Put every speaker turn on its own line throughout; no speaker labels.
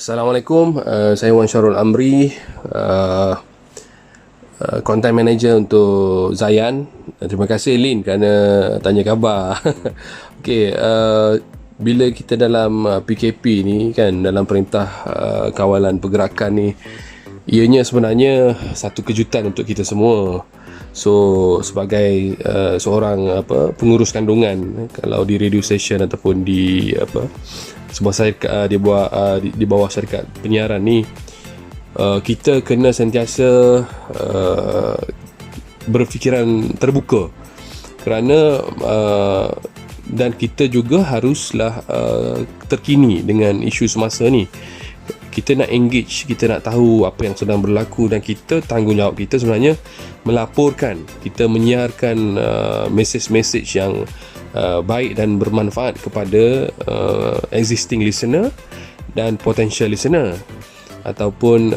Assalamualaikum, saya Wan Syarul Amri, Content Manager untuk Zayan. Terima kasih Lin kerana tanya khabar. Okey, bila kita dalam PKP ni kan, dalam Perintah Kawalan Pergerakan ni, ianya sebenarnya satu kejutan untuk kita semua. So sebagai seorang pengurus kandungan, kalau di radio station ataupun di sebuah syarikat, di bawah syarikat penyiaran ni, kita kena sentiasa berfikiran terbuka, kerana dan kita juga haruslah terkini dengan isu semasa ni. Kita nak engage, kita nak tahu apa yang sedang berlaku, dan kita, tanggungjawab kita sebenarnya melaporkan, kita menyiarkan mesej-mesej yang baik dan bermanfaat kepada existing listener dan potential listener, ataupun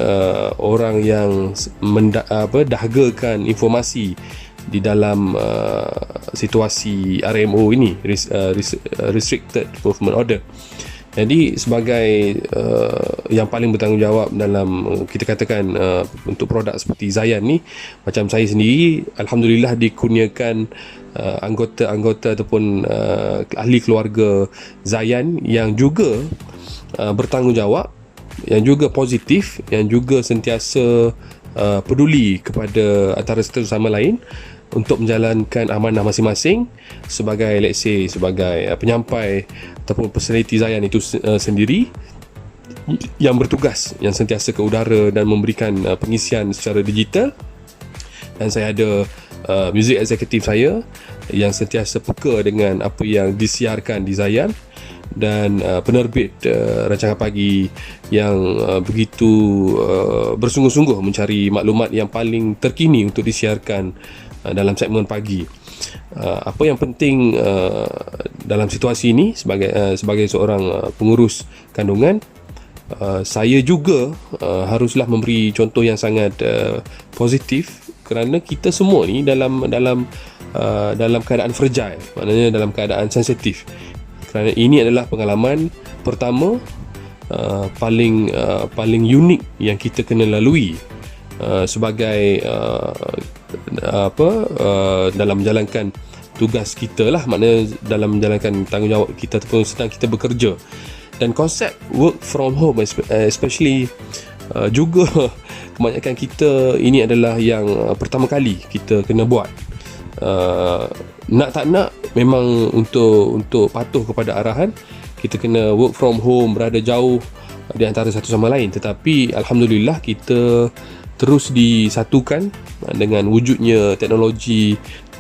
orang yang dahgakan informasi di dalam situasi RMO ini, Restricted Movement Order. Jadi sebagai yang paling bertanggungjawab dalam, kita katakan, untuk produk seperti Zayan ni, macam saya sendiri alhamdulillah dikurniakan anggota-anggota ataupun ahli keluarga Zayan yang juga bertanggungjawab, yang juga positif, yang juga sentiasa peduli kepada antara satu sama lain untuk menjalankan amanah masing-masing sebagai, let's say, sebagai penyampai ataupun personality Zayan itu sendiri, yang bertugas, yang sentiasa ke udara dan memberikan pengisian secara digital. Dan saya ada music executive saya yang sentiasa peka dengan apa yang disiarkan di Zayan, dan penerbit rancangan pagi yang begitu bersungguh-sungguh mencari maklumat yang paling terkini untuk disiarkan dalam segmen pagi. Apa yang penting dalam situasi ini, sebagai seorang pengurus kandungan, saya juga haruslah memberi contoh yang sangat positif, kerana kita semua ni dalam keadaan fragile, maknanya dalam keadaan sensitif, kerana ini adalah pengalaman pertama paling unik yang kita kena lalui sebagai dalam menjalankan tugas kita lah, maknanya dalam menjalankan tanggungjawab kita ataupun sedang kita bekerja. Dan konsep work from home especially juga kebanyakan kita ini adalah yang pertama kali kita kena buat. Nak tak nak, memang untuk patuh kepada arahan, kita kena work from home, berada jauh di antara satu sama lain. Tetapi alhamdulillah kita terus disatukan dengan wujudnya teknologi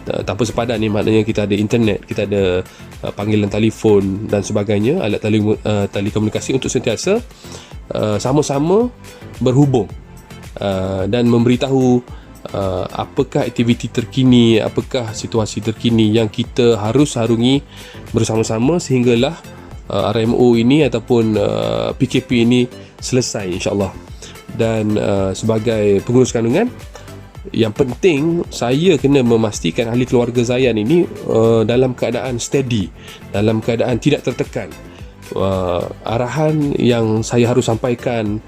tanpa sepadan ni, maknanya kita ada internet, kita ada panggilan telefon dan sebagainya, alat telekomunikasi untuk sentiasa sama-sama berhubung dan memberitahu apakah aktiviti terkini, apakah situasi terkini yang kita harus harungi bersama-sama sehinggalah RMO ini ataupun PKP ini selesai, insyaAllah. Dan sebagai pengurus kandungan, yang penting saya kena memastikan ahli keluarga Zayan ini dalam keadaan steady, dalam keadaan tidak tertekan. Arahan yang saya harus sampaikan,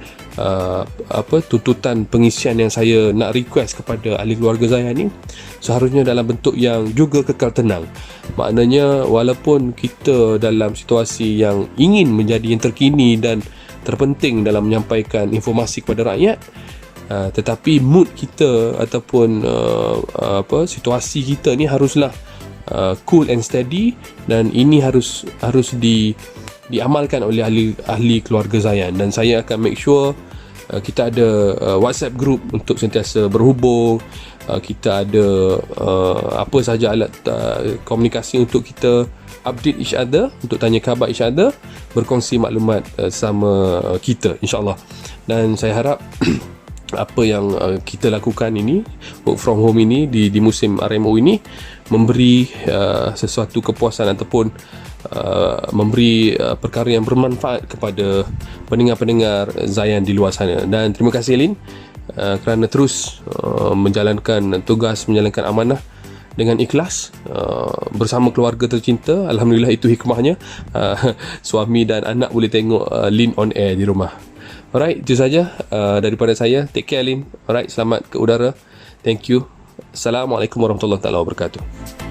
tuntutan pengisian yang saya nak request kepada ahli keluarga Zayan ini, seharusnya dalam bentuk yang juga kekal tenang. Maknanya walaupun kita dalam situasi yang ingin menjadi yang terkini dan terpenting dalam menyampaikan informasi kepada rakyat, tetapi mood kita ataupun situasi kita ni haruslah cool and steady, dan ini harus diamalkan oleh ahli keluarga Zayan. Dan saya akan make sure kita ada WhatsApp group untuk sentiasa berhubung, kita ada apa sahaja alat komunikasi untuk kita update each other, untuk tanya khabar each other, berkongsi maklumat sama kita, insyaAllah. Dan saya harap apa yang kita lakukan ini, work from home ini, di musim RMO ini, memberi sesuatu kepuasan ataupun memberi perkara yang bermanfaat kepada pendengar-pendengar Zayan di luar sana. Dan terima kasih Lin kerana terus menjalankan tugas, menjalankan amanah dengan ikhlas bersama keluarga tercinta. Alhamdulillah, itu hikmahnya. Suami dan anak boleh tengok Lin on air di rumah. Alright, itu saja daripada saya. Take care, Alin. Alright, selamat ke udara. Thank you. Assalamualaikum warahmatullahi wabarakatuh.